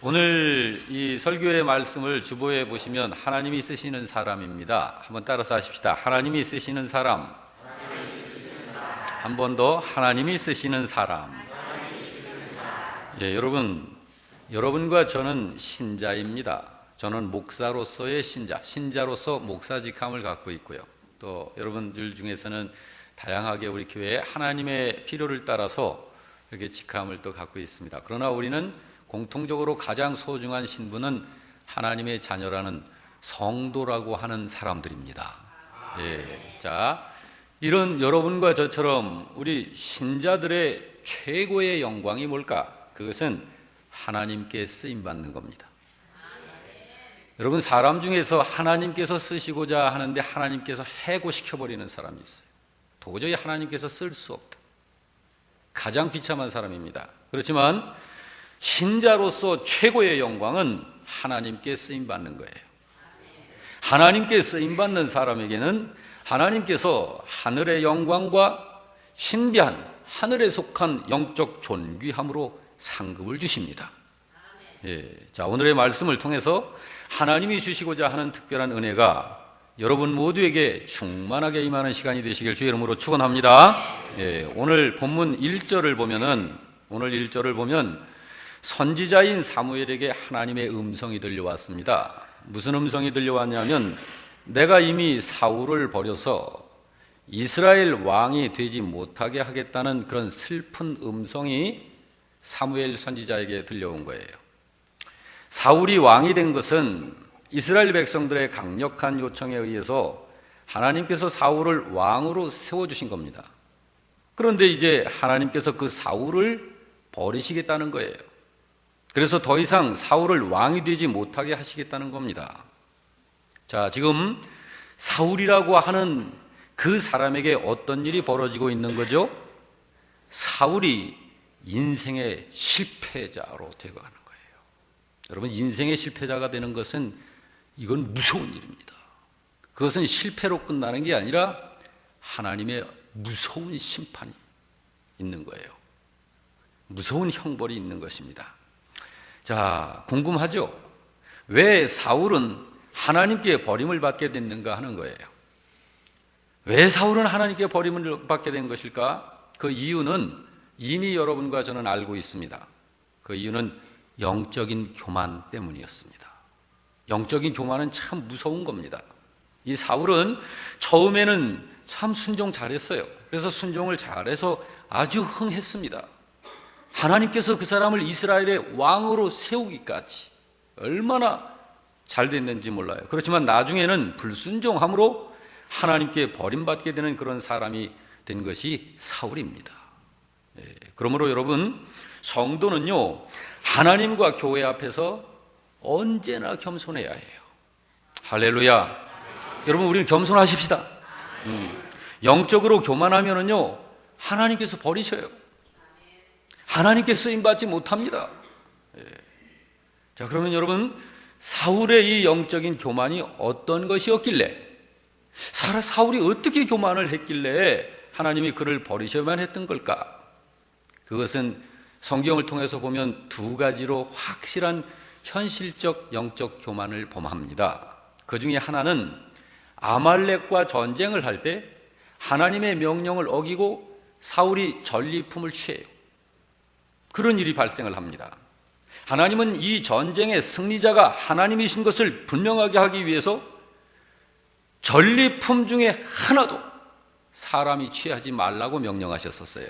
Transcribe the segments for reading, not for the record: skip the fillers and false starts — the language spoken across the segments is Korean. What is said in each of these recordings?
오늘 이 설교의 말씀을 주보에 보시면 하나님이 쓰시는 사람입니다. 한번 따라서 하십시다. 하나님이 쓰시는 사람. 한 번 더 하나님이 쓰시는 사람. 예, 여러분과 저는 신자입니다. 저는 목사로서의 신자로서 목사직함을 갖고 있고요. 또 여러분들 중에서는 다양하게 우리 교회에 하나님의 필요를 따라서 이렇게 직함을 또 갖고 있습니다. 그러나 우리는 공통적으로 가장 소중한 신분은 하나님의 자녀라는 성도라고 하는 사람들입니다. 예, 자, 이런 여러분과 저처럼 우리 신자들의 최고의 영광이 뭘까? 그것은 하나님께 쓰임받는 겁니다. 여러분, 사람 중에서 하나님께서 쓰시고자 하는데 하나님께서 해고시켜버리는 사람이 있어요. 도저히 하나님께서 쓸 수 없다. 가장 비참한 사람입니다. 그렇지만 신자로서 최고의 영광은 하나님께 쓰임받는 거예요. 하나님께 쓰임받는 사람에게는 하나님께서 하늘의 영광과 신비한 하늘에 속한 영적 존귀함으로 상급을 주십니다. 예, 자, 오늘의 말씀을 통해서 하나님이 주시고자 하는 특별한 은혜가 여러분 모두에게 충만하게 임하는 시간이 되시길 주의 이름으로 축원합니다. 예, 오늘 본문 1절을 보면 선지자인 사무엘에게 하나님의 음성이 들려왔습니다. 무슨 음성이 들려왔냐면 내가 이미 사울을 버려서 이스라엘 왕이 되지 못하게 하겠다는 그런 슬픈 음성이 사무엘 선지자에게 들려온 거예요. 사울이 왕이 된 것은 이스라엘 백성들의 강력한 요청에 의해서 하나님께서 사울을 왕으로 세워주신 겁니다. 그런데 이제 하나님께서 그 사울을 버리시겠다는 거예요. 그래서 더 이상 사울을 왕이 되지 못하게 하시겠다는 겁니다. 자, 지금 사울이라고 하는 그 사람에게 어떤 일이 벌어지고 있는 거죠? 사울이 인생의 실패자로 되어가는 거예요. 여러분, 인생의 실패자가 되는 것은 이건 무서운 일입니다. 그것은 실패로 끝나는 게 아니라 하나님의 무서운 심판이 있는 거예요. 무서운 형벌이 있는 것입니다. 자, 궁금하죠? 왜 사울은 하나님께 버림을 받게 됐는가 하는 거예요. 왜 사울은 하나님께 버림을 받게 된 것일까? 그 이유는 이미 여러분과 저는 알고 있습니다. 그 이유는 영적인 교만 때문이었습니다. 영적인 교만은 참 무서운 겁니다. 이 사울은 처음에는 참 순종 잘했어요. 그래서 순종을 잘해서 아주 흥했습니다. 하나님께서 그 사람을 이스라엘의 왕으로 세우기까지 얼마나 잘 됐는지 몰라요. 그렇지만 나중에는 불순종함으로 하나님께 버림받게 되는 그런 사람이 된 것이 사울입니다. 그러므로 여러분, 성도는요, 하나님과 교회 앞에서 언제나 겸손해야 해요. 할렐루야. 여러분, 우리는 겸손하십시다. 영적으로 교만하면은요, 하나님께서 버리셔요. 하나님께 쓰임받지 못합니다. 자, 그러면 여러분, 사울의 이 영적인 교만이 어떤 것이었길래, 사울이 어떻게 교만을 했길래 하나님이 그를 버리셔야만 했던 걸까? 그것은 성경을 통해서 보면 두 가지로 확실한 현실적 영적 교만을 범합니다. 그 중에 하나는 아말렉과 전쟁을 할 때 하나님의 명령을 어기고 사울이 전리품을 취해요. 그런 일이 발생을 합니다. 하나님은 이 전쟁의 승리자가 하나님이신 것을 분명하게 하기 위해서 전리품 중에 하나도 사람이 취하지 말라고 명령하셨었어요.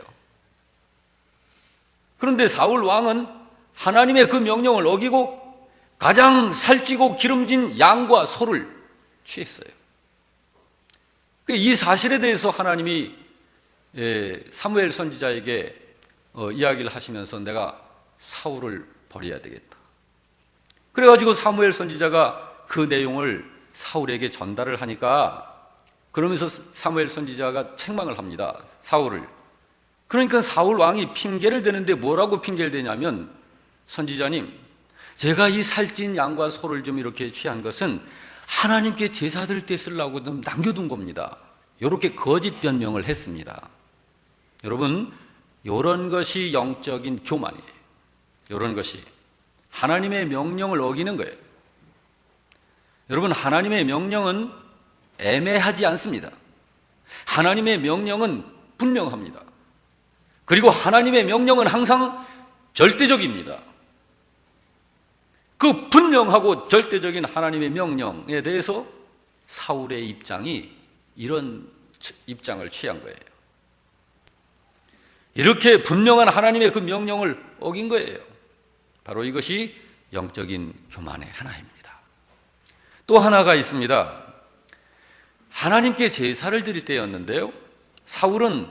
그런데 사울 왕은 하나님의 그 명령을 어기고 가장 살찌고 기름진 양과 소를 취했어요. 이 사실에 대해서 하나님이 사무엘 선지자에게 이야기를 하시면서 내가 사울을 버려야 되겠다. 그래가지고 사무엘 선지자가 그 내용을 사울에게 전달을 하니까, 그러면서 사무엘 선지자가 책망을 합니다. 사울을. 그러니까 사울 왕이 핑계를 대는데 뭐라고 핑계를 대냐면, 선지자님, 제가 이 살찐 양과 소를 좀 이렇게 취한 것은 하나님께 제사 드릴 때 쓰려고 좀 남겨둔 겁니다. 이렇게 거짓 변명을 했습니다. 여러분, 이런 것이 영적인 교만이에요. 이런 것이 하나님의 명령을 어기는 거예요. 여러분, 하나님의 명령은 애매하지 않습니다. 하나님의 명령은 분명합니다. 그리고 하나님의 명령은 항상 절대적입니다. 그 분명하고 절대적인 하나님의 명령에 대해서 사울의 입장이 이런 입장을 취한 거예요. 이렇게 분명한 하나님의 그 명령을 어긴 거예요. 바로 이것이 영적인 교만의 하나입니다. 또 하나가 있습니다. 하나님께 제사를 드릴 때였는데요, 사울은,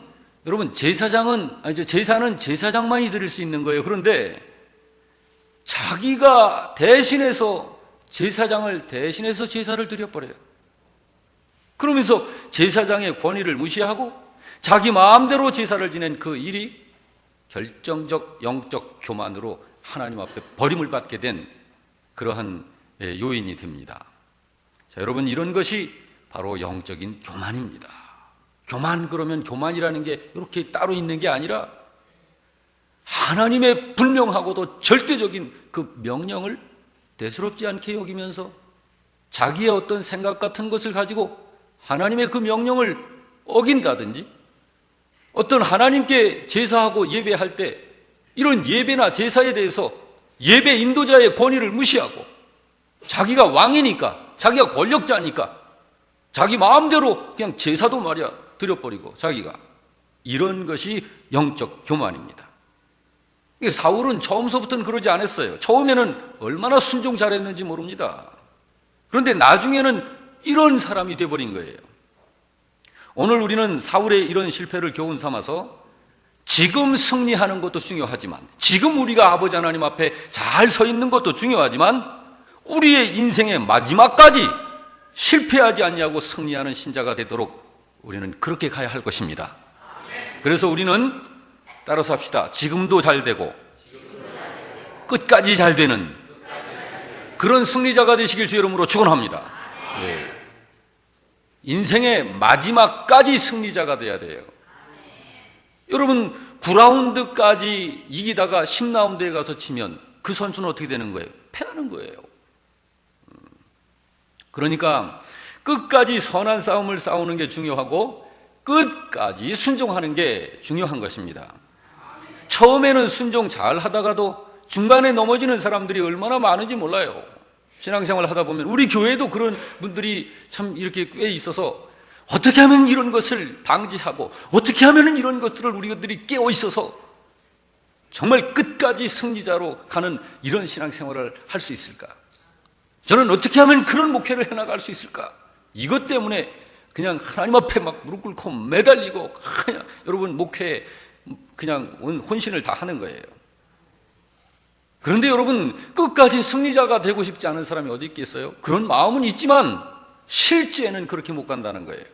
여러분, 제사는 제사장만이 드릴 수 있는 거예요. 그런데 자기가 대신해서 제사장을 대신해서 제사를 드려버려요. 그러면서 제사장의 권위를 무시하고 자기 마음대로 제사를 지낸 그 일이 결정적 영적 교만으로 하나님 앞에 버림을 받게 된 그러한 요인이 됩니다. 자, 여러분, 이런 것이 바로 영적인 교만입니다. 교만, 그러면 교만이라는 게 이렇게 따로 있는 게 아니라 하나님의 분명하고도 절대적인 그 명령을 대수롭지 않게 여기면서 자기의 어떤 생각 같은 것을 가지고 하나님의 그 명령을 어긴다든지, 어떤 하나님께 제사하고 예배할 때 이런 예배나 제사에 대해서 예배 인도자의 권위를 무시하고 자기가 왕이니까, 자기가 권력자니까 자기 마음대로 그냥 제사도 말이야 드려버리고 자기가, 이런 것이 영적 교만입니다. 사울은 처음서부터는 그러지 않았어요. 처음에는 얼마나 순종 잘했는지 모릅니다. 그런데 나중에는 이런 사람이 돼버린 거예요. 오늘 우리는 사울의 이런 실패를 교훈 삼아서 지금 승리하는 것도 중요하지만, 지금 우리가 아버지 하나님 앞에 잘 서 있는 것도 중요하지만, 우리의 인생의 마지막까지 실패하지 않냐고 승리하는 신자가 되도록 우리는 그렇게 가야 할 것입니다. 그래서 우리는 따라서 합시다. 지금도 잘 되고 끝까지 잘 되는 그런 승리자가 되시길 주 이름으로 축원합니다. 네. 인생의 마지막까지 승리자가 돼야 돼요. 여러분, 9라운드까지 이기다가 10라운드에 가서 치면 그 선수는 어떻게 되는 거예요? 패하는 거예요. 그러니까 끝까지 선한 싸움을 싸우는 게 중요하고 끝까지 순종하는 게 중요한 것입니다. 처음에는 순종 잘 하다가도 중간에 넘어지는 사람들이 얼마나 많은지 몰라요. 신앙생활을 하다 보면 우리 교회도 그런 분들이 참 이렇게 꽤 있어서 어떻게 하면 이런 것을 방지하고 어떻게 하면 이런 것들을 우리들이 깨어 있어서 정말 끝까지 승리자로 가는 이런 신앙생활을 할 수 있을까? 저는 어떻게 하면 그런 목회를 해나갈 수 있을까? 이것 때문에 그냥 하나님 앞에 막 무릎 꿇고 매달리고 그냥 여러분 목회에 그냥 온 혼신을 다 하는 거예요. 그런데 여러분, 끝까지 승리자가 되고 싶지 않은 사람이 어디 있겠어요? 그런 마음은 있지만 실제는 그렇게 못 간다는 거예요.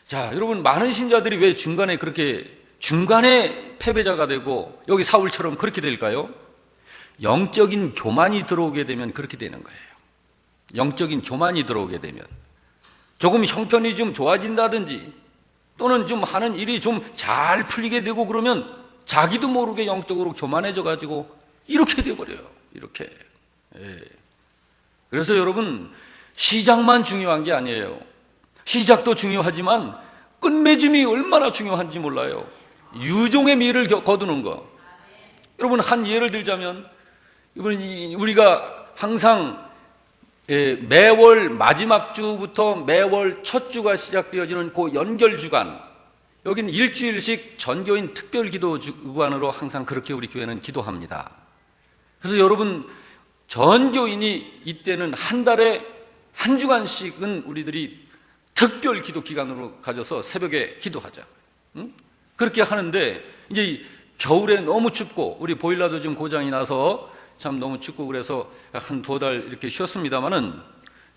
자, 여러분, 많은 신자들이 왜 중간에 패배자가 되고 여기 사울처럼 그렇게 될까요? 영적인 교만이 들어오게 되면 그렇게 되는 거예요. 영적인 교만이 들어오게 되면 조금 형편이 좀 좋아진다든지 또는 좀 하는 일이 좀 잘 풀리게 되고 그러면 자기도 모르게 영적으로 교만해져 가지고 이렇게 돼버려요. 이렇게. 예. 그래서 여러분, 시작만 중요한 게 아니에요. 시작도 중요하지만 끝맺음이 얼마나 중요한지 몰라요. 유종의 미를 거두는 거. 여러분, 한 예를 들자면 우리가 항상 매월 마지막 주부터 매월 첫 주가 시작되어지는 그 연결 주간, 여기는 일주일씩 전교인 특별 기도 주간으로 항상 그렇게 우리 교회는 기도합니다. 그래서 여러분, 전교인이 이때는 한 달에 한 주간씩은 우리들이 특별 기도 기간으로 가져서 새벽에 기도하자. 응? 그렇게 하는데 이제 겨울에 너무 춥고 우리 보일러도 좀 고장이 나서 참 너무 춥고 그래서 한 2달 이렇게 쉬었습니다마는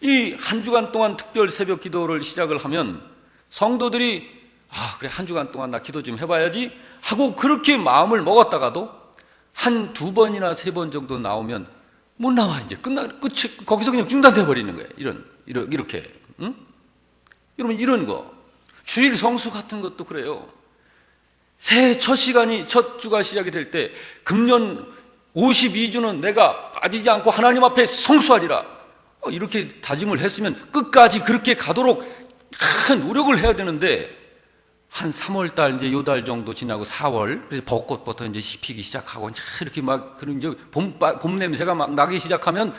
이 한 주간 동안 특별 새벽 기도를 시작을 하면 성도들이 그래, 한 주간 동안 나 기도 좀 해봐야지 하고 그렇게 마음을 먹었다가도 한 2번이나 3번 정도 나오면 못 나와. 이제 끝이 거기서 그냥 중단돼 버리는 거예요. 이렇게. 응? 여러분, 이런 거 주일 성수 같은 것도 그래요. 새해 첫 주가 시작이 될 때 금년 52주는 내가 빠지지 않고 하나님 앞에 성수하리라. 이렇게 다짐을 했으면 끝까지 그렇게 가도록 큰 노력을 해야 되는데, 한 3월 달, 이제 요 달 정도 지나고 4월, 그래서 벚꽃부터 이제 씹히기 시작하고, 이렇게 막, 그런 이제 봄 냄새가 막 나기 시작하면,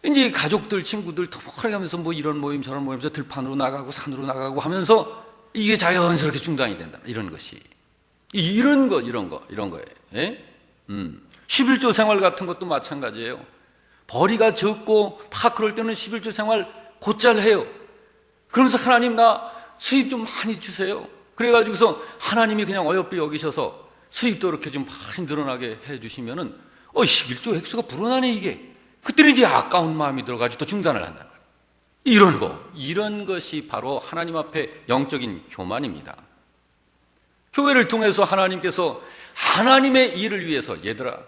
이제 가족들, 친구들 토목하게 하면서 뭐 이런 모임, 저런 모임에서 들판으로 나가고 산으로 나가고 하면서 이게 자연스럽게 중단이 된다. 이런 것이. 이런 거예요. 예? 11조 생활 같은 것도 마찬가지예요. 벌이가 적고 그럴 때는 11조 생활 곧잘 해요. 그러면서 하나님 나 수입 좀 많이 주세요. 그래가지고서 하나님이 그냥 어여삐 여기셔서 수입도 이렇게 좀 많이 늘어나게 해주시면은 11조 액수가 불어나네 이게. 그때는 이제 아까운 마음이 들어가지고 또 중단을 한다는 거예요. 이런 것이 바로 하나님 앞에 영적인 교만입니다. 교회를 통해서 하나님께서 하나님의 일을 위해서, 얘들아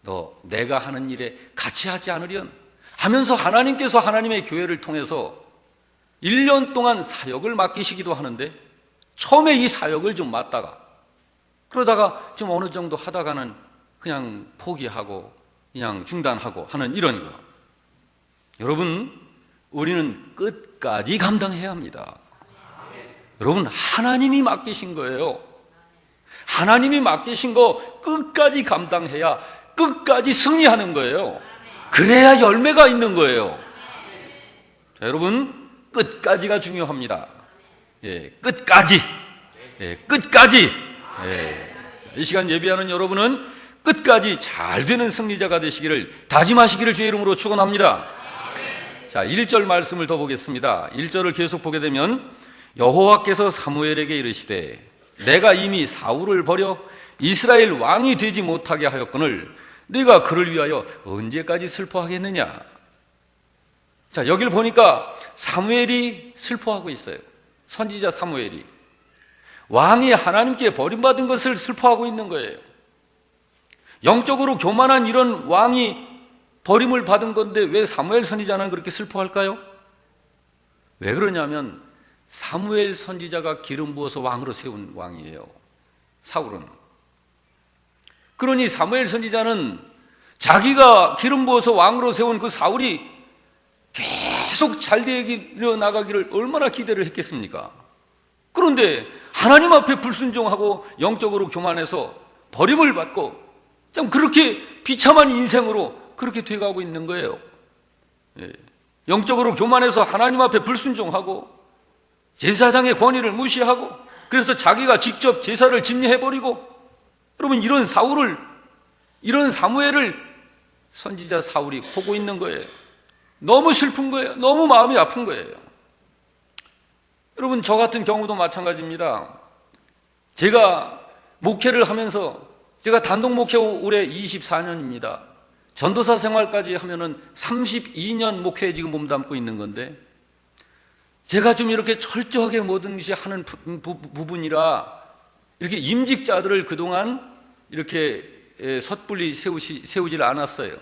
너 내가 하는 일에 같이 하지 않으련 하면서 하나님께서 하나님의 교회를 통해서 1년 동안 사역을 맡기시기도 하는데, 처음에 이 사역을 좀 맡다가 그러다가 좀 어느 정도 하다가는 그냥 포기하고 그냥 중단하고 하는 이런 거. 여러분, 우리는 끝까지 감당해야 합니다. 여러분, 하나님이 맡기신 거예요. 하나님이 맡기신 거 끝까지 감당해야 끝까지 승리하는 거예요. 그래야 열매가 있는 거예요. 자, 여러분, 끝까지가 중요합니다. 예, 끝까지. 예, 끝까지. 예. 이 시간 예배하는 여러분은 끝까지 잘 되는 승리자가 되시기를 다짐하시기를 주의 이름으로 축원합니다. 자, 1절 말씀을 더 보겠습니다. 1절을 계속 보게 되면, 여호와께서 사무엘에게 이르시되 내가 이미 사울을 버려 이스라엘 왕이 되지 못하게 하였거늘 네가 그를 위하여 언제까지 슬퍼하겠느냐. 자, 여기를 보니까 사무엘이 슬퍼하고 있어요. 선지자 사무엘이 왕이 하나님께 버림받은 것을 슬퍼하고 있는 거예요. 영적으로 교만한 이런 왕이 버림을 받은 건데 왜 사무엘 선지자는 그렇게 슬퍼할까요? 왜 그러냐면 사무엘 선지자가 기름 부어서 왕으로 세운 왕이에요, 사울은. 그러니 사무엘 선지자는 자기가 기름 부어서 왕으로 세운 그 사울이 계속 잘 되어 나가기를 얼마나 기대를 했겠습니까? 그런데 하나님 앞에 불순종하고 영적으로 교만해서 버림을 받고 참 그렇게 비참한 인생으로 그렇게 돼가고 있는 거예요. 예. 영적으로 교만해서 하나님 앞에 불순종하고 제사장의 권위를 무시하고, 그래서 자기가 직접 제사를 집례해버리고, 여러분, 이런 사무엘을 선지자 사울이 보고 있는 거예요. 너무 슬픈 거예요. 너무 마음이 아픈 거예요. 여러분, 저 같은 경우도 마찬가지입니다. 제가 목회를 하면서, 제가 단독 목회 올해 24년입니다. 전도사 생활까지 하면은 32년 목회에 지금 몸담고 있는 건데, 제가 좀 이렇게 철저하게 모든 것이 하는 부분이라 이렇게 임직자들을 그동안 이렇게 섣불리 세우질 않았어요.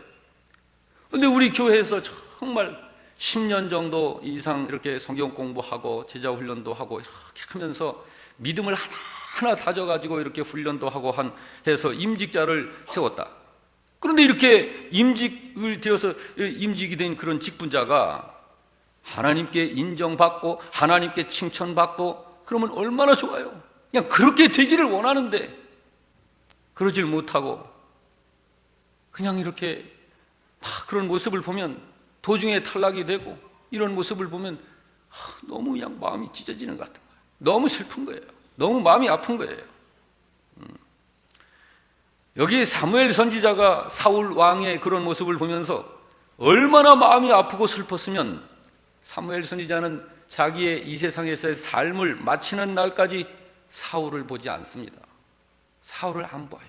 그런데 우리 교회에서 정말 10년 정도 이상 이렇게 성경 공부하고 제자 훈련도 하고 이렇게 하면서 믿음을 하나하나 다져가지고 이렇게 훈련도 하고 해서 임직자를 세웠다. 그런데 이렇게 임직이 된 그런 직분자가 하나님께 인정받고 하나님께 칭찬받고 그러면 얼마나 좋아요. 그냥 그렇게 되기를 원하는데 그러질 못하고 그냥 이렇게 막 그런 모습을 보면 도중에 탈락이 되고 이런 모습을 보면 너무 그냥 마음이 찢어지는 것 같은 거예요. 너무 슬픈 거예요. 너무 마음이 아픈 거예요. 여기 사무엘 선지자가 사울 왕의 그런 모습을 보면서 얼마나 마음이 아프고 슬펐으면 사무엘 선지자는 자기의 이 세상에서의 삶을 마치는 날까지 사울을 보지 않습니다. 사울을 안 봐요.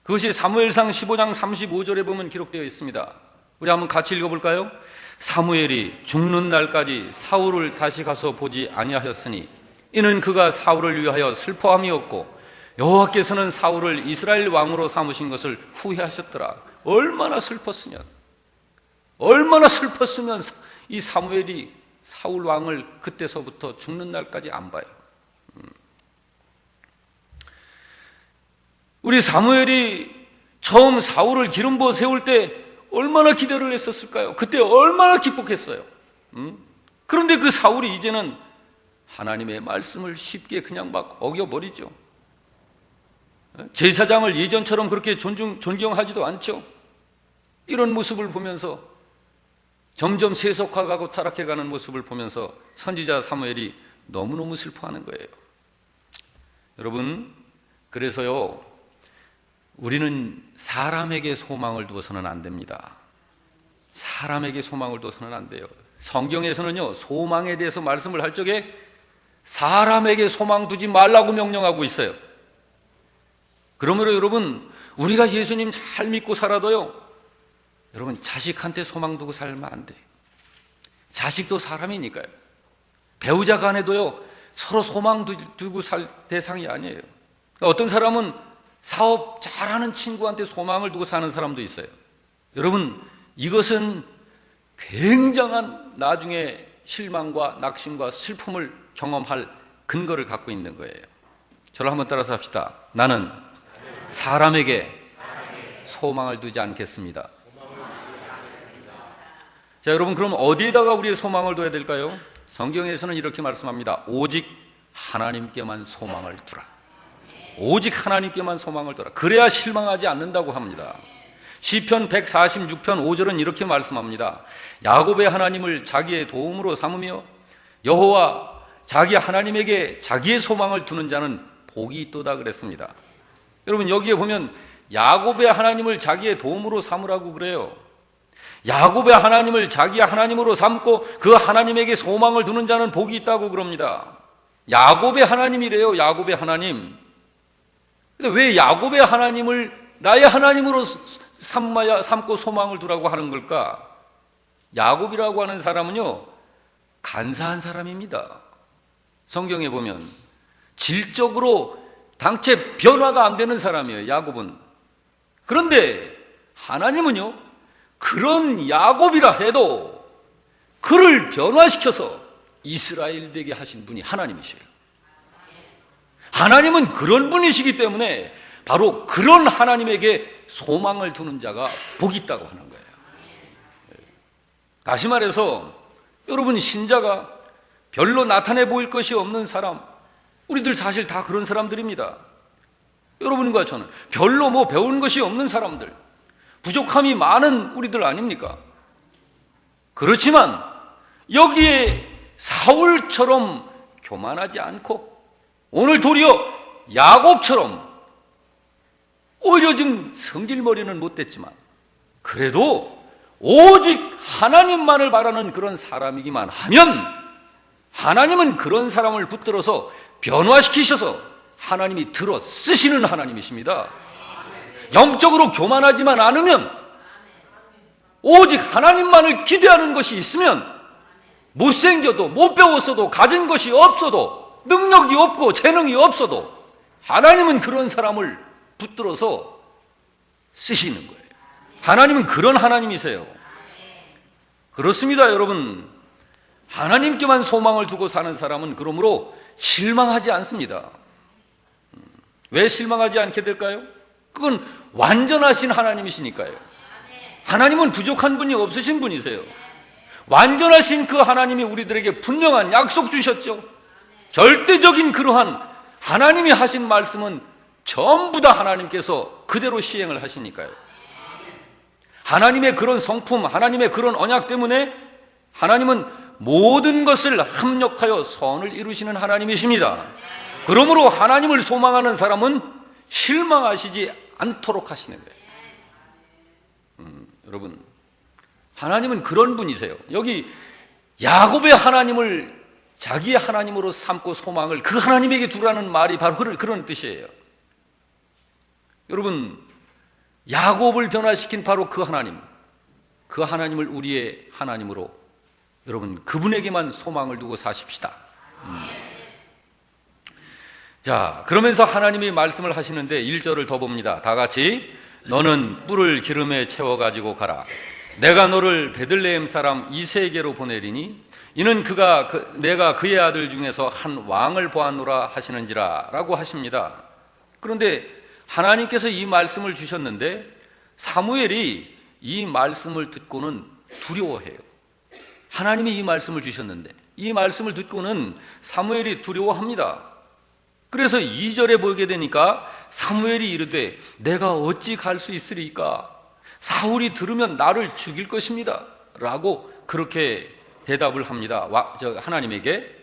그것이 사무엘상 15장 35절에 보면 기록되어 있습니다. 우리 한번 같이 읽어볼까요? 사무엘이 죽는 날까지 사울을 다시 가서 보지 아니하였으니 이는 그가 사울을 위하여 슬퍼함이었고 여호와께서는 사울을 이스라엘 왕으로 삼으신 것을 후회하셨더라. 얼마나 슬펐으면 이 사무엘이 사울 왕을 그때서부터 죽는 날까지 안 봐요. 우리 사무엘이 처음 사울을 기름 부어 세울 때 얼마나 기대를 했었을까요? 그때 얼마나 기뻤겠어요. 그런데 그 사울이 이제는 하나님의 말씀을 쉽게 그냥 막 어겨버리죠. 제사장을 예전처럼 그렇게 존경하지도 않죠. 이런 모습을 보면서 점점 세속화가고 타락해가는 모습을 보면서 선지자 사무엘이 너무너무 슬퍼하는 거예요. 여러분, 그래서요, 우리는 사람에게 소망을 두어서는 안 됩니다. 사람에게 소망을 두어서는 안 돼요. 성경에서는요, 소망에 대해서 말씀을 할 적에 사람에게 소망 두지 말라고 명령하고 있어요. 그러므로 여러분, 우리가 예수님 잘 믿고 살아도요, 여러분, 자식한테 소망 두고 살면 안 돼요. 자식도 사람이니까요. 배우자 간에도요, 서로 소망 두고 살 대상이 아니에요. 어떤 사람은 사업 잘하는 친구한테 소망을 두고 사는 사람도 있어요. 여러분, 이것은 굉장한 나중에 실망과 낙심과 슬픔을 경험할 근거를 갖고 있는 거예요. 저를 한번 따라서 합시다. 나는 사람에게 소망을 두지 않겠습니다. 자, 여러분, 그럼 어디에다가 우리의 소망을 둬야 될까요? 성경에서는 이렇게 말씀합니다. 오직 하나님께만 소망을 두라. 오직 하나님께만 소망을 두라. 그래야 실망하지 않는다고 합니다. 시편 146편 5절은 이렇게 말씀합니다. 야곱의 하나님을 자기의 도움으로 삼으며 여호와 자기 하나님에게 자기의 소망을 두는 자는 복이 있도다 그랬습니다. 여러분, 여기에 보면 야곱의 하나님을 자기의 도움으로 삼으라고 그래요. 야곱의 하나님을 자기의 하나님으로 삼고 그 하나님에게 소망을 두는 자는 복이 있다고 그럽니다. 야곱의 하나님이래요. 야곱의 하나님. 근데 왜 야곱의 하나님을 나의 하나님으로 삼고 소망을 두라고 하는 걸까? 야곱이라고 하는 사람은요, 간사한 사람입니다. 성경에 보면 질적으로 당체 변화가 안 되는 사람이에요, 야곱은. 그런데 하나님은요, 그런 야곱이라 해도 그를 변화시켜서 이스라엘 되게 하신 분이 하나님이세요. 하나님은 그런 분이시기 때문에 바로 그런 하나님에게 소망을 두는 자가 복이 있다고 하는 거예요. 다시 말해서 여러분, 신자가 별로 나타내 보일 것이 없는 사람, 우리들 사실 다 그런 사람들입니다. 여러분과 저는 별로 배운 것이 없는 사람들, 부족함이 많은 우리들 아닙니까? 그렇지만 여기에 사울처럼 교만하지 않고 오늘 도리어 야곱처럼 오히려 좀 성질머리는 못됐지만 그래도 오직 하나님만을 바라는 그런 사람이기만 하면 하나님은 그런 사람을 붙들어서 변화시키셔서 하나님이 들어 쓰시는 하나님이십니다. 영적으로 교만하지만 않으면 오직 하나님만을 기대하는 것이 있으면 못생겨도 못 배웠어도 가진 것이 없어도 능력이 없고 재능이 없어도 하나님은 그런 사람을 붙들어서 쓰시는 거예요. 하나님은 그런 하나님이세요. 그렇습니다, 여러분. 하나님께만 소망을 두고 사는 사람은 그러므로 실망하지 않습니다. 왜 실망하지 않게 될까요? 그건 완전하신 하나님이시니까요. 하나님은 부족한 분이 없으신 분이세요. 완전하신 그 하나님이 우리들에게 분명한 약속 주셨죠. 절대적인 그러한 하나님이 하신 말씀은 전부 다 하나님께서 그대로 시행을 하시니까요. 하나님의 그런 성품, 하나님의 그런 언약 때문에 하나님은 모든 것을 합력하여 선을 이루시는 하나님이십니다. 그러므로 하나님을 소망하는 사람은 실망하시지 않도록 하시는 거예요. 여러분, 하나님은 그런 분이세요. 여기 야곱의 하나님을 자기의 하나님으로 삼고 소망을 그 하나님에게 두라는 말이 바로 그런 뜻이에요. 여러분, 야곱을 변화시킨 바로 그 하나님을 우리의 하나님으로 여러분 그분에게만 소망을 두고 사십시다. 자, 그러면서 하나님이 말씀을 하시는데 1절을 더 봅니다. 다 같이 너는 뿔을 기름에 채워가지고 가라. 내가 너를 베들레헴 사람 이새에게로 보내리니 이는 내가 그의 아들 중에서 한 왕을 보았노라 하시는지라 라고 하십니다. 그런데 하나님께서 이 말씀을 주셨는데 사무엘이 이 말씀을 듣고는 두려워해요. 하나님이 이 말씀을 주셨는데 이 말씀을 듣고는 사무엘이 두려워합니다. 그래서 2절에 보게 되니까 사무엘이 이르되 내가 어찌 갈 수 있으리까? 사울이 들으면 나를 죽일 것입니다 라고 그렇게 대답을 합니다. 하나님에게.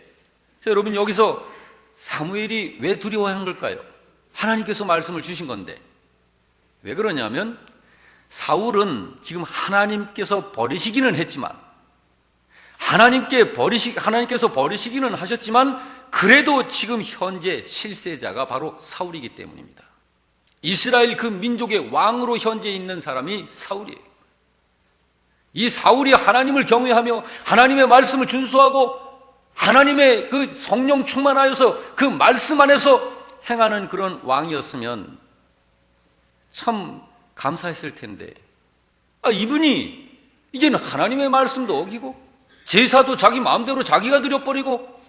여러분, 여기서 사무엘이 왜 두려워하는 걸까요? 하나님께서 말씀을 주신 건데. 왜 그러냐면 사울은 지금 하나님께서 버리시기는 했지만, 하나님께서 버리시기는 하셨지만 그래도 지금 현재 실세자가 바로 사울이기 때문입니다. 이스라엘 그 민족의 왕으로 현재 있는 사람이 사울이에요. 이 사울이 하나님을 경외하며 하나님의 말씀을 준수하고 하나님의 그 성령 충만하여서 그 말씀 안에서 행하는 그런 왕이었으면 참 감사했을 텐데, 이분이 이제는 하나님의 말씀도 어기고 제사도 자기 마음대로 자기가 드려버리고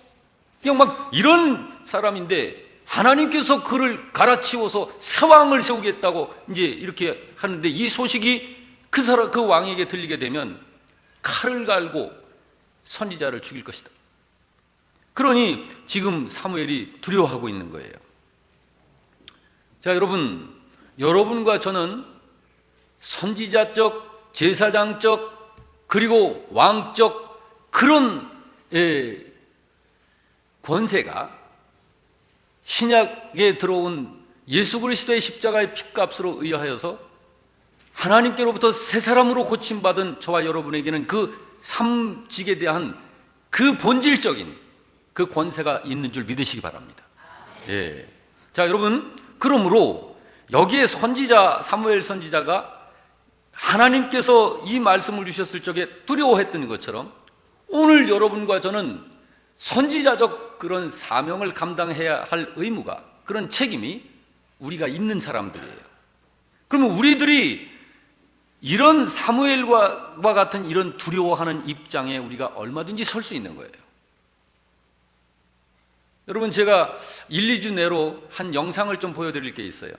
그냥 막 이런 사람인데, 하나님께서 그를 갈아치워서 새 왕을 세우겠다고 이제 이렇게 하는데, 이 소식이 그 왕에게 들리게 되면 칼을 갈고 선지자를 죽일 것이다. 그러니 지금 사무엘이 두려워하고 있는 거예요. 자, 여러분과 저는 선지자적, 제사장적, 그리고 왕적 그런 권세가 신약에 들어온 예수 그리스도의 십자가의 핏값으로 의하여서 하나님께로부터 새 사람으로 고침받은 저와 여러분에게는 그 삼직에 대한 그 본질적인 그 권세가 있는 줄 믿으시기 바랍니다. 예. 자, 여러분, 그러므로 여기에 사무엘 선지자가 하나님께서 이 말씀을 주셨을 적에 두려워했던 것처럼 오늘 여러분과 저는 선지자적 그런 사명을 감당해야 할 의무가, 그런 책임이 우리가 있는 사람들이에요. 그러면 우리들이 이런 사무엘과 같은 이런 두려워하는 입장에 우리가 얼마든지 설 수 있는 거예요. 여러분, 제가 1, 2주 내로 한 영상을 좀 보여드릴 게 있어요.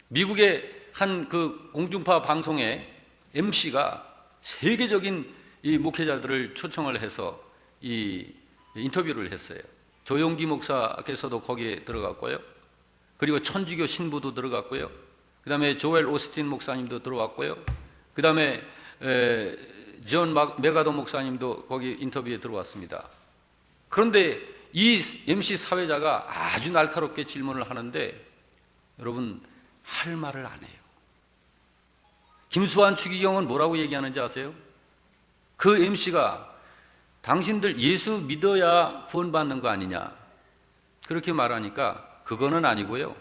미국의 한 그 공중파 방송에 MC가 세계적인 이 목회자들을 초청을 해서 이 인터뷰를 했어요. 조용기 목사께서도 거기에 들어갔고요. 그리고 천주교 신부도 들어갔고요. 그 다음에 조엘 오스틴 목사님도 들어왔고요. 그 다음에 존 메가도 목사님도 거기 인터뷰에 들어왔습니다. 그런데 이 MC 사회자가 아주 날카롭게 질문을 하는데 여러분, 할 말을 안 해요. 김수환 추기경은 뭐라고 얘기하는지 아세요? 그 MC가 당신들 예수 믿어야 구원받는 거 아니냐 그렇게 말하니까 그거는 아니고요,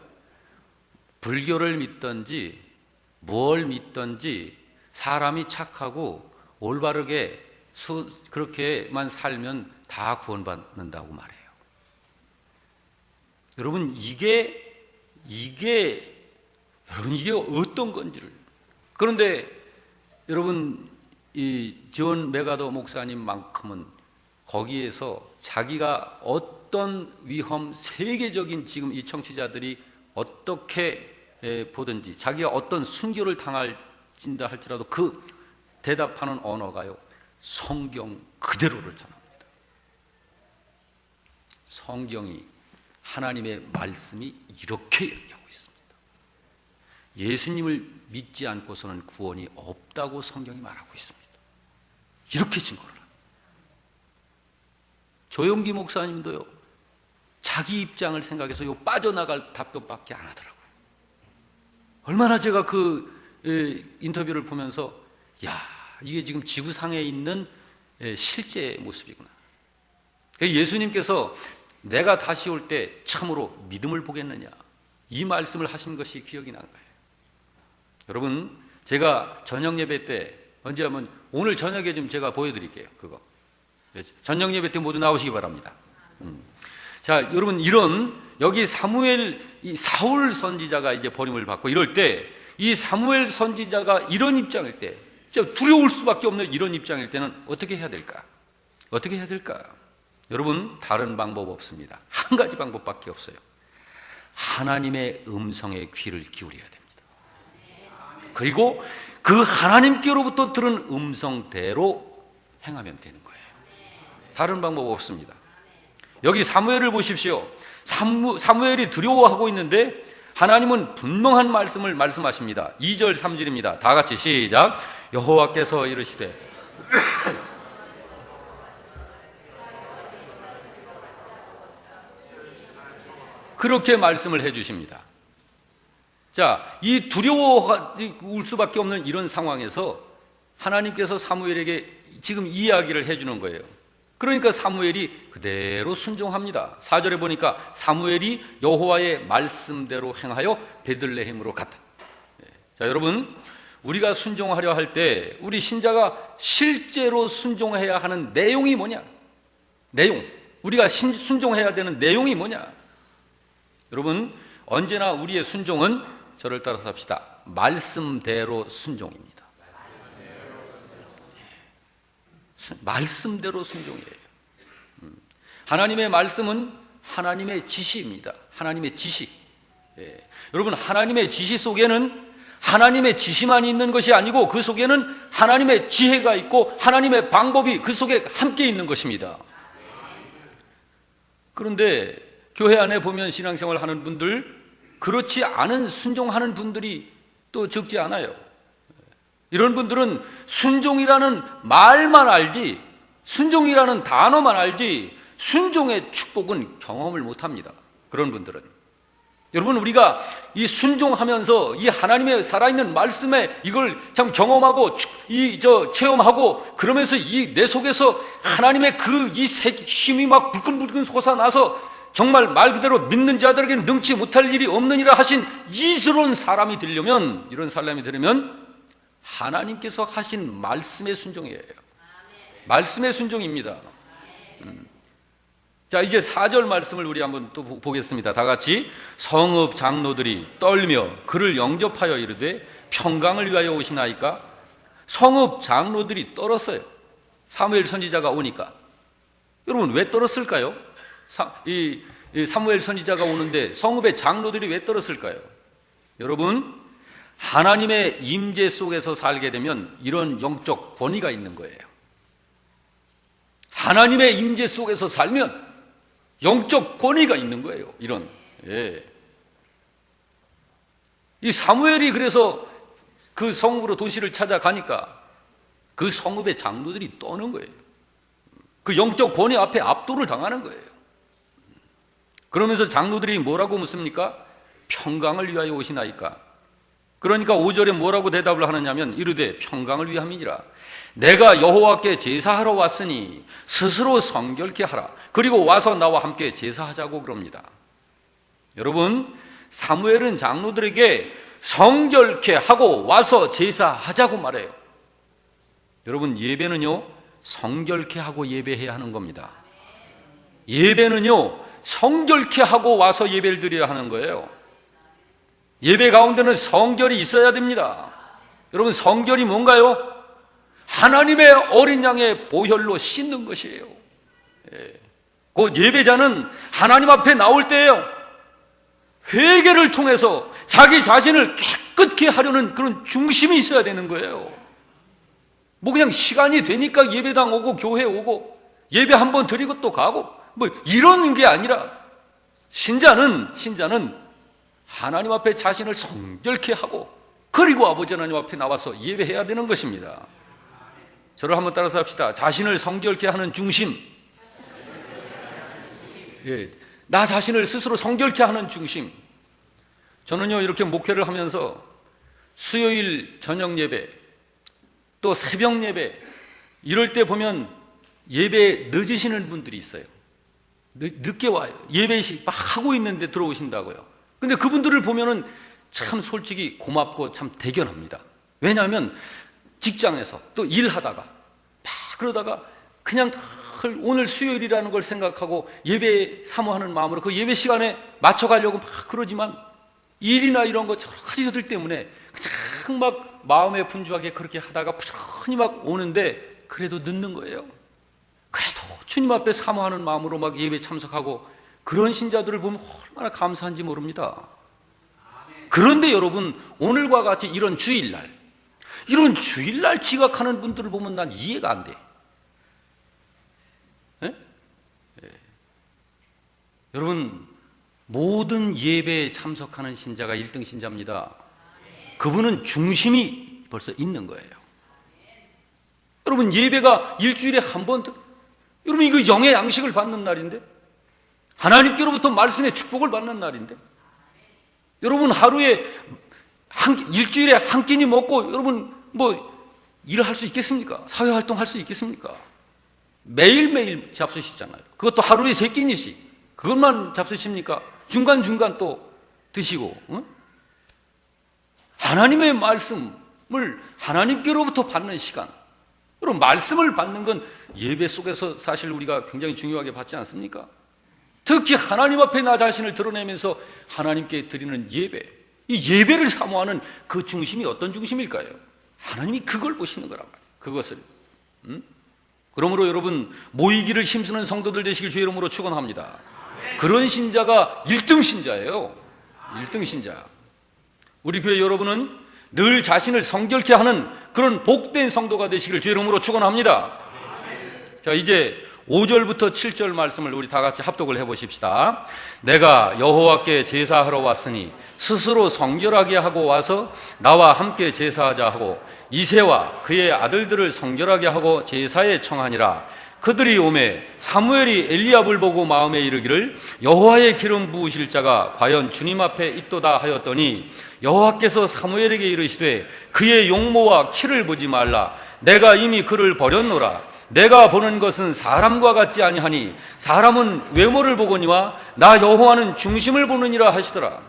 불교를 믿든지 뭘 믿든지 사람이 착하고 올바르게 그렇게만 살면 다 구원받는다고 말해요. 여러분, 이게 어떤 건지를. 그런데 여러분, 이 존 메가더 목사님만큼은 거기에서 자기가 어떤 위험, 세계적인 지금 이 청취자들이 어떻게 보든지 자기가 어떤 순교를 당할진다 할지라도 그 대답하는 언어가요, 성경 그대로를 전합니다. 성경이, 하나님의 말씀이 이렇게 얘기하고 있습니다. 예수님을 믿지 않고서는 구원이 없다고 성경이 말하고 있습니다. 이렇게 증거를 합니다. 조용기 목사님도요, 자기 입장을 생각해서 빠져나갈 답변밖에 안 하더라고요. 얼마나 제가 그 인터뷰를 보면서 이게 지금 지구상에 있는 실제 모습이구나. 예수님께서 내가 다시 올 때 참으로 믿음을 보겠느냐, 이 말씀을 하신 것이 기억이 난 거예요. 여러분, 제가 저녁 예배 때 언제 하면 오늘 저녁에 좀 제가 보여드릴게요. 그거 저녁 예배 때 모두 나오시기 바랍니다. 자, 여러분, 여기 이 사울 선지자가 이제 버림을 받고 이럴 때, 이 사무엘 선지자가 이런 입장일 때, 두려울 수밖에 없는 이런 입장일 때는 어떻게 해야 될까? 여러분, 다른 방법 없습니다. 한 가지 방법밖에 없어요. 하나님의 음성에 귀를 기울여야 됩니다. 그리고 그 하나님께로부터 들은 음성대로 행하면 되는 거예요. 다른 방법 없습니다. 여기 사무엘을 보십시오. 사무엘이 두려워하고 있는데 하나님은 분명한 말씀을 말씀하십니다. 2절 3절입니다. 다 같이 시작. 여호와께서 이르시되 그렇게 말씀을 해 주십니다. 자, 이 두려워할 수밖에 없는 이런 상황에서 하나님께서 사무엘에게 지금 이야기를 해 주는 거예요. 그러니까 사무엘이 그대로 순종합니다. 4절에 보니까 사무엘이 여호와의 말씀대로 행하여 베들레헴으로 갔다. 자, 여러분, 우리가 순종하려 할 때 우리 신자가 실제로 순종해야 하는 내용이 뭐냐? 내용. 우리가 순종해야 되는 내용이 뭐냐? 여러분, 언제나 우리의 순종은 저를 따라서 합시다. 말씀대로 순종입니다. 말씀대로 순종이에요. 하나님의 말씀은 하나님의 지시입니다. 하나님의 지시. 여러분, 하나님의 지시 속에는 하나님의 지시만 있는 것이 아니고 그 속에는 하나님의 지혜가 있고 하나님의 방법이 그 속에 함께 있는 것입니다. 그런데 교회 안에 보면 신앙생활 하는 분들, 그렇지 않은 순종하는 분들이 또 적지 않아요. 이런 분들은 순종이라는 말만 알지, 순종이라는 단어만 알지 순종의 축복은 경험을 못합니다. 그런 분들은. 여러분, 우리가 이 순종하면서 이 하나님의 살아있는 말씀에 이걸 참 경험하고 체험하고 그러면서 이 내 속에서 하나님의 그 이 힘이 막 불끈불끈 솟아나서 정말 말 그대로 믿는 자들에게는 능치 못할 일이 없느니라 하신 이스러운 사람이 되려면, 이런 사람이 되려면 하나님께서 하신 말씀의 순종이에요. 말씀의 순종입니다. 자, 이제 4절 말씀을 우리 한번 또 보겠습니다. 다 같이. 성읍 장로들이 떨며 그를 영접하여 이르되 평강을 위하여 오시나이까? 성읍 장로들이 떨었어요. 사무엘 선지자가 오니까. 여러분, 왜 떨었을까요? 이 사무엘 선지자가 오는데 성읍의 장로들이 왜 떨었을까요? 여러분, 하나님의 임재 속에서 살게 되면 이런 영적 권위가 있는 거예요. 하나님의 임재 속에서 살면 영적 권위가 있는 거예요. 이런. 이 사무엘이 그래서 그 성읍으로 도시를 찾아가니까 그 성읍의 장로들이 떠는 거예요. 그 영적 권위 앞에 압도를 당하는 거예요. 그러면서 장로들이 뭐라고 묻습니까? 평강을 위하여 오시나이까? 그러니까 5절에 뭐라고 대답을 하느냐면 이르되 평강을 위함이니라. 내가 여호와께 제사하러 왔으니 스스로 성결케 하라. 그리고 와서 나와 함께 제사하자고 그럽니다. 여러분, 사무엘은 장로들에게 성결케 하고 와서 제사하자고 말해요. 여러분, 예배는요, 성결케 하고 예배해야 하는 겁니다. 예배는요, 성결케 하고 와서 예배를 드려야 하는 거예요. 예배 가운데는 성결이 있어야 됩니다. 여러분, 성결이 뭔가요? 하나님의 어린 양의 보혈로 씻는 것이에요. 그 예배자는 하나님 앞에 나올 때에요, 회개를 통해서 자기 자신을 깨끗게 하려는 그런 중심이 있어야 되는 거예요. 뭐 그냥 시간이 되니까 예배당 오고 교회 오고 예배 한번 드리고 또 가고 뭐 이런 게 아니라 신자는 하나님 앞에 자신을 성결케 하고 그리고 아버지 하나님 앞에 나와서 예배해야 되는 것입니다. 저를 한번 따라서 합시다. 자신을 성결케 하는 중심. 나 자신을 스스로 성결케 하는 중심. 저는요, 이렇게 목회를 하면서 수요일 저녁 예배 또 새벽 예배 이럴 때 보면 예배 늦으시는 분들이 있어요. 늦게 와요. 예배 막 하고 있는데 들어오신다고요. 근데 그분들을 보면은 참 솔직히 고맙고 참 대견합니다. 왜냐하면 직장에서 또 일하다가 막 그러다가 그냥 오늘 수요일이라는 걸 생각하고 예배 사모하는 마음으로 그 예배 시간에 맞춰가려고 막 그러지만 일이나 이런 거 여러 가지들 때문에 그냥 막 마음에 분주하게 그렇게 하다가 부지런히 막 오는데 그래도 늦는 거예요. 그래도 주님 앞에 사모하는 마음으로 막 예배 참석하고 그런 신자들을 보면 얼마나 감사한지 모릅니다. 그런데 여러분, 오늘과 같이 이런 주일날 지각하는 분들을 보면 난 이해가 안 돼. 예? 예. 여러분, 모든 예배에 참석하는 신자가 1등 신자입니다. 그분은 중심이 벌써 있는 거예요. 여러분, 예배가 일주일에 한 번, 여러분, 이거 영의 양식을 받는 날인데, 하나님께로부터 말씀의 축복을 받는 날인데, 여러분, 하루에 일주일에 한 끼니 먹고 여러분 일을 할 수 있겠습니까? 사회활동 할 수 있겠습니까? 매일매일 잡수시잖아요. 그것도 하루에 3끼니씩. 그것만 잡수십니까? 중간중간 또 드시고. 하나님의 말씀을 하나님께로부터 받는 시간. 여러분, 말씀을 받는 건 예배 속에서 사실 우리가 굉장히 중요하게 받지 않습니까? 특히 하나님 앞에 나 자신을 드러내면서 하나님께 드리는 예배, 이 예배를 사모하는 그 중심이 어떤 중심일까요? 하나님이 그걸 보시는 거란 말이에요. 그것을. 그러므로 여러분, 모이기를 힘쓰는 성도들 되시길 주의 이름으로 축원합니다. 그런 신자가 1등 신자예요. 1등 신자. 우리 교회 여러분은 늘 자신을 성결케 하는 그런 복된 성도가 되시길 주의 이름으로 축원합니다. 자, 이제 5절부터 7절 말씀을 우리 다 같이 합독을 해보십시다. 내가 여호와께 제사하러 왔으니 스스로 성결하게 하고 와서 나와 함께 제사하자 하고 이새와 그의 아들들을 성결하게 하고 제사에 청하니라. 그들이 오매 사무엘이 엘리압을 보고 마음에 이르기를 여호와의 기름 부으실 자가 과연 주님 앞에 있도다 하였더니 여호와께서 사무엘에게 이르시되 그의 용모와 키를 보지 말라. 내가 이미 그를 버렸노라. 내가 보는 것은 사람과 같지 아니하니 사람은 외모를 보거니와 나 여호와는 중심을 보느니라 하시더라.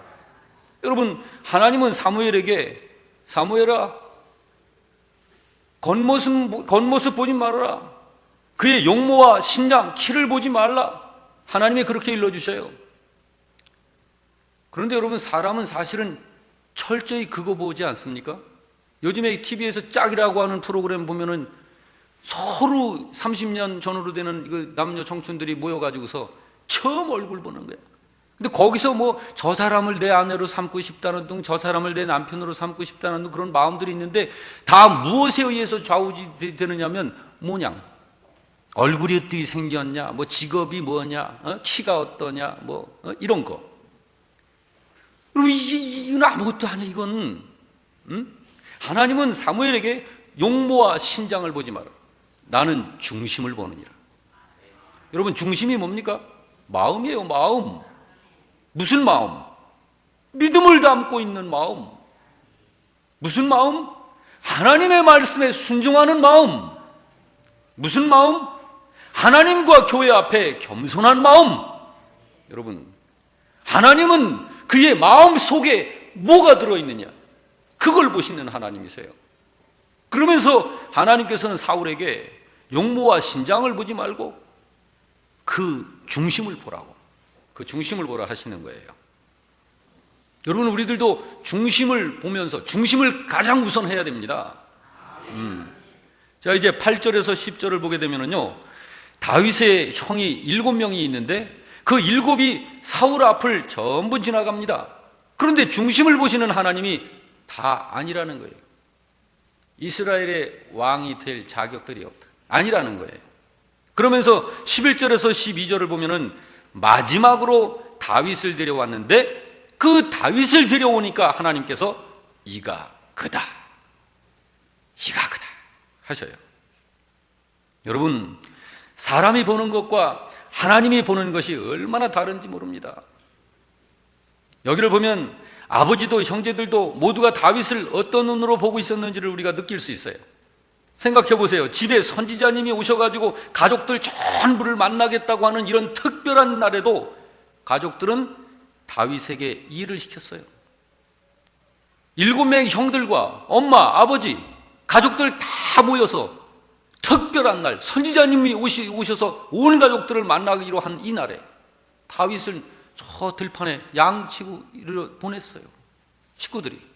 여러분, 하나님은 사무엘에게 사무엘아, 겉모습 보지 말아라. 그의 용모와 신장, 키를 보지 말라. 하나님이 그렇게 일러주셔요. 그런데 여러분, 사람은 사실은 철저히 그거 보지 않습니까? 요즘에 TV에서 짝이라고 하는 프로그램 보면은 서로 30년 전으로 되는 그 남녀 청춘들이 모여가지고서 처음 얼굴 보는 거야. 근데 거기서 저 사람을 내 아내로 삼고 싶다는 둥, 저 사람을 내 남편으로 삼고 싶다는 둥, 그런 마음들이 있는데 다 무엇에 의해서 좌우되느냐면 모양. 얼굴이 어떻게 생겼냐, 직업이 뭐냐, 키가 어떠냐, 이런 거. 그리고 이건 아무것도 아니야, 이건. 하나님은 사무엘에게 용모와 신장을 보지 마라. 나는 중심을 보느니라. 여러분, 중심이 뭡니까? 마음이에요, 마음. 무슨 마음? 믿음을 담고 있는 마음. 무슨 마음? 하나님의 말씀에 순종하는 마음. 무슨 마음? 하나님과 교회 앞에 겸손한 마음. 여러분, 하나님은 그의 마음 속에 뭐가 들어있느냐, 그걸 보시는 하나님이세요. 그러면서 하나님께서는 사울에게 용모와 신장을 보지 말고 그 중심을 보라고, 그 중심을 보라 하시는 거예요. 여러분, 우리들도 중심을 보면서 중심을 가장 우선해야 됩니다. 자, 이제 8절에서 10절을 보게 되면은요, 다윗의 형이 7명이 있는데 그 7이 사울 앞을 전부 지나갑니다. 그런데 중심을 보시는 하나님이 다 아니라는 거예요. 이스라엘의 왕이 될 자격들이 없다, 아니라는 거예요. 그러면서 11절에서 12절을 보면은 마지막으로 다윗을 데려왔는데 그 다윗을 데려오니까 하나님께서 이가 그다, 이가 그다 하셔요. 여러분, 사람이 보는 것과 하나님이 보는 것이 얼마나 다른지 모릅니다. 여기를 보면 아버지도 형제들도 모두가 다윗을 어떤 눈으로 보고 있었는지를 우리가 느낄 수 있어요. 생각해 보세요. 집에 선지자님이 오셔가지고 가족들 전부를 만나겠다고 하는 이런 특별한 날에도 가족들은 다윗에게 일을 시켰어요. 7명의 형들과 엄마, 아버지, 가족들 다 모여서 특별한 날, 선지자님이 오셔서 온 가족들을 만나기로 한 이 날에 다윗을 저 들판에 양치고 보냈어요. 식구들이.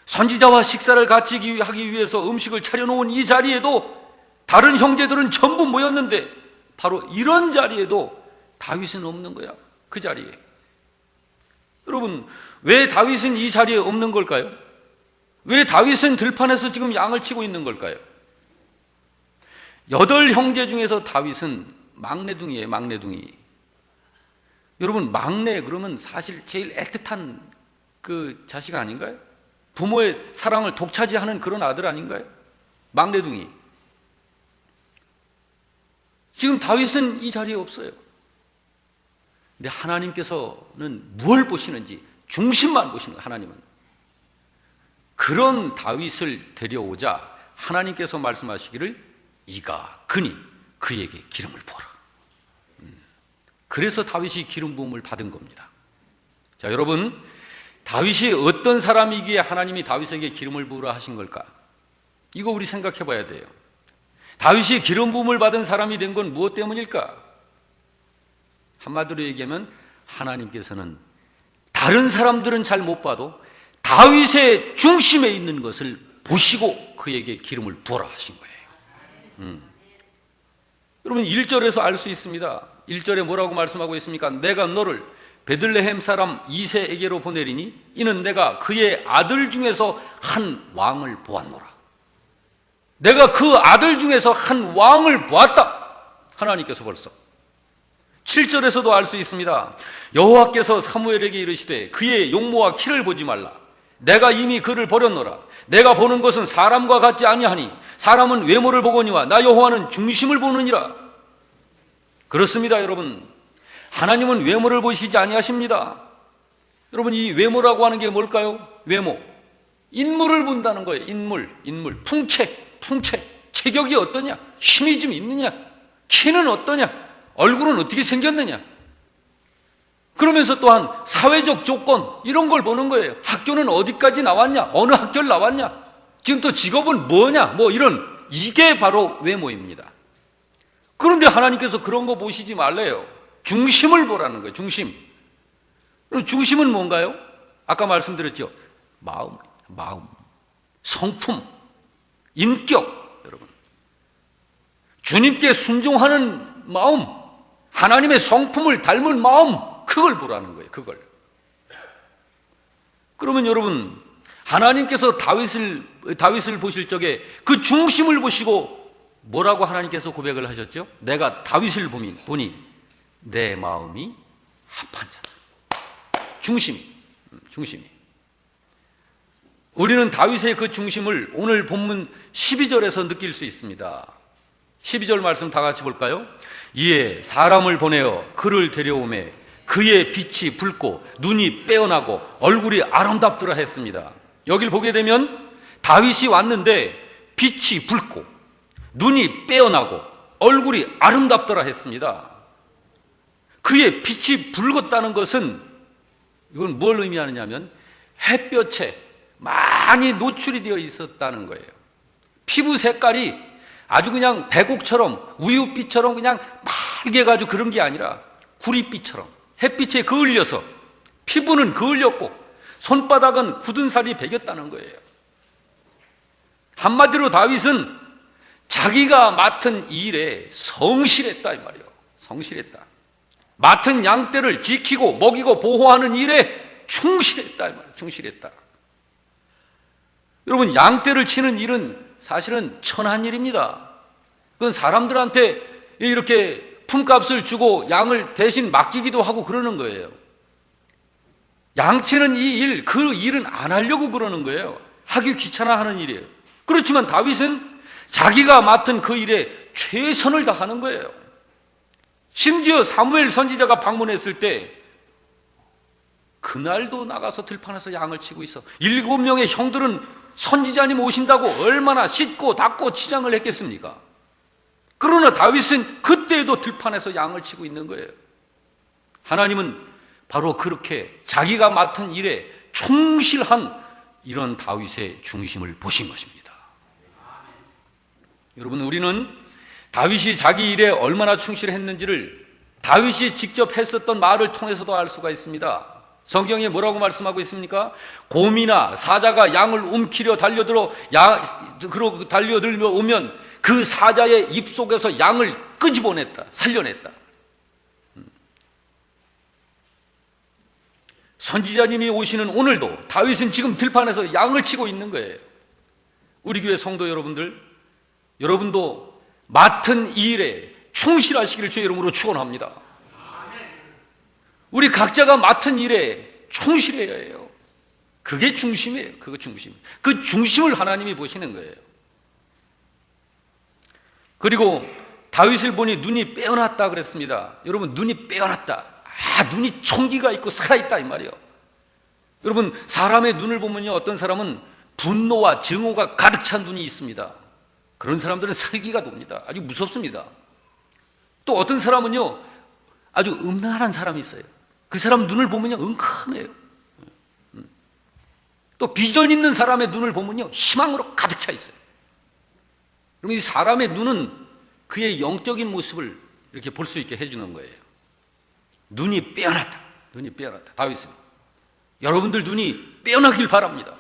선지자와 식사를 같이 하기 위해서 음식을 차려놓은 이 자리에도 다른 형제들은 전부 모였는데 바로 이런 자리에도 다윗은 없는 거야. 그 자리에. 여러분, 왜 다윗은 이 자리에 없는 걸까요? 왜 다윗은 들판에서 지금 양을 치고 있는 걸까요? 8형제 중에서 다윗은 막내둥이에요, 막내둥이. 여러분, 막내 그러면 사실 제일 애틋한 그 자식 아닌가요? 부모의 사랑을 독차지하는 그런 아들 아닌가요? 막내둥이. 지금 다윗은 이 자리에 없어요. 근데 하나님께서는 무엇을 보시는지 중심만 보시는 거예요, 하나님은. 그런 다윗을 데려오자 하나님께서 말씀하시기를 이가 그니 그에게 기름을 부어라. 그래서 다윗이 기름 부음을 받은 겁니다. 자, 여러분, 다윗이 어떤 사람이기에 하나님이 다윗에게 기름을 부으라 하신 걸까? 이거 우리 생각해 봐야 돼요. 다윗이 기름 부음을 받은 사람이 된 건 무엇 때문일까? 한마디로 얘기하면 하나님께서는 다른 사람들은 잘 못 봐도 다윗의 중심에 있는 것을 보시고 그에게 기름을 부어라 하신 거예요. 여러분, 1절에서 알 수 있습니다. 1절에 뭐라고 말씀하고 있습니까? 내가 너를 베들레헴 사람 이새에게로 보내리니 이는 내가 그의 아들 중에서 한 왕을 보았노라. 내가 그 아들 중에서 한 왕을 보았다. 하나님께서 벌써 7절에서도 알 수 있습니다. 여호와께서 사무엘에게 이르시되 그의 용모와 키를 보지 말라. 내가 이미 그를 버렸노라. 내가 보는 것은 사람과 같지 아니하니 사람은 외모를 보거니와 나 여호와는 중심을 보느니라. 그렇습니다, 여러분. 하나님은 외모를 보시지 아니하십니다. 여러분, 이 외모라고 하는 게 뭘까요? 외모. 인물을 본다는 거예요. 인물. 풍채. 체격이 어떠냐? 힘이 좀 있느냐? 키는 어떠냐? 얼굴은 어떻게 생겼느냐? 그러면서 또한 사회적 조건, 이런 걸 보는 거예요. 학교는 어디까지 나왔냐? 어느 학교를 나왔냐? 지금 또 직업은 뭐냐? 이게 바로 외모입니다. 그런데 하나님께서 그런 거 보시지 말래요. 중심을 보라는 거예요. 중심. 중심은 뭔가요? 아까 말씀드렸죠. 마음, 성품, 인격. 여러분, 주님께 순종하는 마음, 하나님의 성품을 닮은 마음, 그걸 보라는 거예요. 그걸. 그러면 여러분, 하나님께서 다윗을 보실 적에 그 중심을 보시고 뭐라고 하나님께서 고백을 하셨죠? 내가 다윗을 보니 내 마음이 합한 자다. 중심이. 우리는 다윗의 그 중심을 오늘 본문 12절에서 느낄 수 있습니다. 12절 말씀 다 같이 볼까요? 이에 사람을 보내어 그를 데려오매 그의 빛이 붉고 눈이 빼어나고 얼굴이 아름답더라 했습니다. 여길 보게 되면 다윗이 왔는데 빛이 붉고 눈이 빼어나고 얼굴이 아름답더라 했습니다. 그의 빛이 붉었다는 것은 이건 뭘 의미하느냐면 햇볕에 많이 노출이 되어 있었다는 거예요. 피부 색깔이 아주 그냥 백옥처럼 우유빛처럼 그냥 빨개가지고 그런 게 아니라 구릿빛처럼 햇빛에 그을려서 피부는 그을렸고 손바닥은 굳은 살이 배겼다는 거예요. 한마디로 다윗은 자기가 맡은 일에 성실했다 이 말이에요. 성실했다. 맡은 양떼를 지키고 먹이고 보호하는 일에 충실했다 이 말이에요. 충실했다. 여러분, 양떼를 치는 일은 사실은 천한 일입니다. 그건 사람들한테 이렇게 품값을 주고 양을 대신 맡기기도 하고 그러는 거예요. 양치는 이 일, 그 일은 안 하려고 그러는 거예요. 하기 귀찮아하는 일이에요. 그렇지만 다윗은 자기가 맡은 그 일에 최선을 다하는 거예요. 심지어 사무엘 선지자가 방문했을 때 그날도 나가서 들판에서 양을 치고 있어. 7명의 형들은 선지자님 오신다고 얼마나 씻고 닦고 치장을 했겠습니까? 그러나 다윗은 그때에도 들판에서 양을 치고 있는 거예요. 하나님은 바로 그렇게 자기가 맡은 일에 충실한 이런 다윗의 중심을 보신 것입니다. 여러분, 우리는 다윗이 자기 일에 얼마나 충실했는지를 다윗이 직접 했었던 말을 통해서도 알 수가 있습니다. 성경에 뭐라고 말씀하고 있습니까? 곰이나 사자가 양을 움키려 달려들며 오면 그 사자의 입속에서 양을 끄집어냈다, 살려냈다. 선지자님이 오시는 오늘도 다윗은 지금 들판에서 양을 치고 있는 거예요. 우리 교회 성도 여러분들, 여러분도 맡은 이 일에 충실하시기를 주의 이름으로 축원합니다. 우리 각자가 맡은 일에 충실해야 해요. 그게 중심이에요. 그거 중심. 그 중심을 하나님이 보시는 거예요. 그리고 다윗을 보니 눈이 빼어났다 그랬습니다. 여러분, 눈이 빼어났다. 눈이 총기가 있고 살아있다 이 말이에요. 여러분, 사람의 눈을 보면요, 어떤 사람은 분노와 증오가 가득 찬 눈이 있습니다. 그런 사람들은 살기가 돕니다. 아주 무섭습니다. 또 어떤 사람은요, 아주 음란한 사람이 있어요. 그 사람 눈을 보면요, 은큼해요. 또 비전 있는 사람의 눈을 보면요, 희망으로 가득 차 있어요. 그럼 이 사람의 눈은 그의 영적인 모습을 이렇게 볼 수 있게 해주는 거예요. 눈이 빼어났다. 눈이 빼어났다. 다윗은. 여러분들 눈이 빼어나길 바랍니다.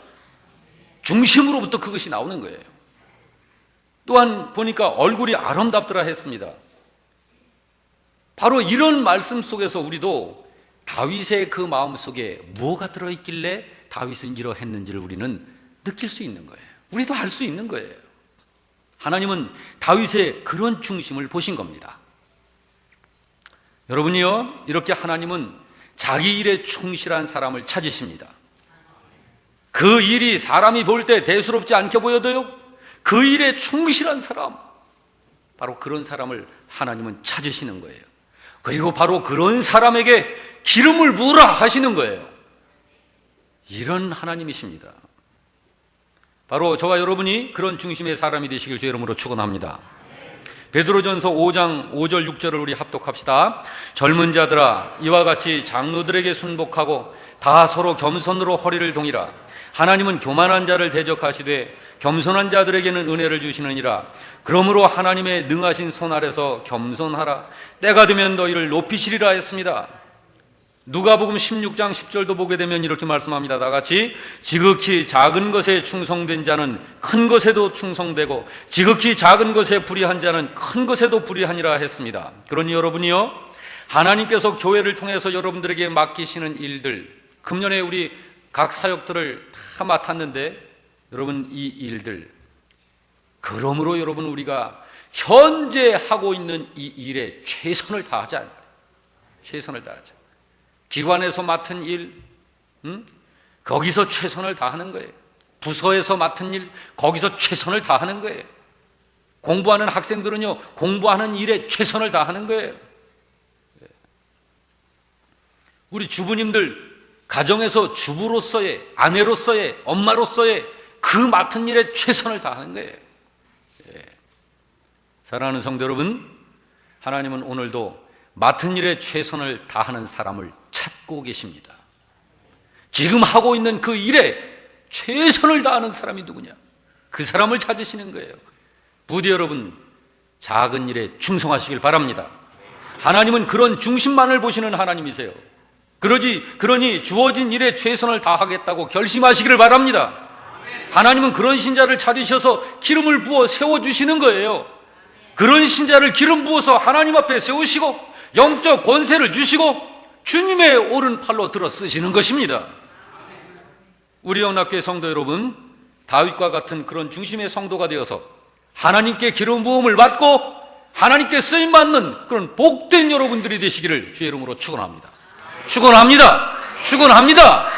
중심으로부터 그것이 나오는 거예요. 또한 보니까 얼굴이 아름답더라 했습니다. 바로 이런 말씀 속에서 우리도 다윗의 그 마음 속에 무엇가 들어있길래 다윗은 이러했는지를 우리는 느낄 수 있는 거예요. 우리도 알 수 있는 거예요. 하나님은 다윗의 그런 중심을 보신 겁니다. 여러분이요, 이렇게 하나님은 자기 일에 충실한 사람을 찾으십니다. 그 일이 사람이 볼 때 대수롭지 않게 보여도요, 그 일에 충실한 사람, 바로 그런 사람을 하나님은 찾으시는 거예요. 그리고 바로 그런 사람에게 기름을 부으라 하시는 거예요. 이런 하나님이십니다. 바로 저와 여러분이 그런 중심의 사람이 되시길 주의 이름으로 축원합니다. 베드로전서 5장 5절 6절을 우리 합독합시다. 젊은 자들아, 이와 같이 장로들에게 순복하고 다 서로 겸손으로 허리를 동이라. 하나님은 교만한 자를 대적하시되 겸손한 자들에게는 은혜를 주시느니라. 그러므로 하나님의 능하신 손 아래서 겸손하라. 때가 되면 너희를 높이시리라 했습니다. 누가복음 16장 10절도 보게 되면 이렇게 말씀합니다. 다같이 지극히 작은 것에 충성된 자는 큰 것에도 충성되고 지극히 작은 것에 불의한 자는 큰 것에도 불의하니라 했습니다. 그러니 여러분이요, 하나님께서 교회를 통해서 여러분들에게 맡기시는 일들, 금년에 우리 각 사역들을 다 맡았는데 여러분, 이 일들, 그러므로 여러분, 우리가 현재 하고 있는 이 일에 최선을 다하자. 최선을 다하자. 기관에서 맡은 일, 거기서 최선을 다하는 거예요. 부서에서 맡은 일, 거기서 최선을 다하는 거예요. 공부하는 학생들은요, 공부하는 일에 최선을 다하는 거예요. 우리 주부님들, 가정에서 주부로서의, 아내로서의, 엄마로서의 그 맡은 일에 최선을 다하는 거예요. 사랑하는 성도 여러분, 하나님은 오늘도 맡은 일에 최선을 다하는 사람을 찾고 계십니다. 지금 하고 있는 그 일에 최선을 다하는 사람이 누구냐? 그 사람을 찾으시는 거예요. 부디 여러분, 작은 일에 충성하시길 바랍니다. 하나님은 그런 중심만을 보시는 하나님이세요. 그러니 주어진 일에 최선을 다하겠다고 결심하시기를 바랍니다. 하나님은 그런 신자를 찾으셔서 기름을 부어 세워주시는 거예요. 그런 신자를 기름 부어서 하나님 앞에 세우시고 영적 권세를 주시고 주님의 오른팔로 들어 쓰시는 것입니다. 우리 영락교회 성도 여러분, 다윗과 같은 그런 중심의 성도가 되어서 하나님께 기름 부음을 받고 하나님께 쓰임받는 그런 복된 여러분들이 되시기를 주의 이름으로 축원합니다. 축원합니다. 축원합니다.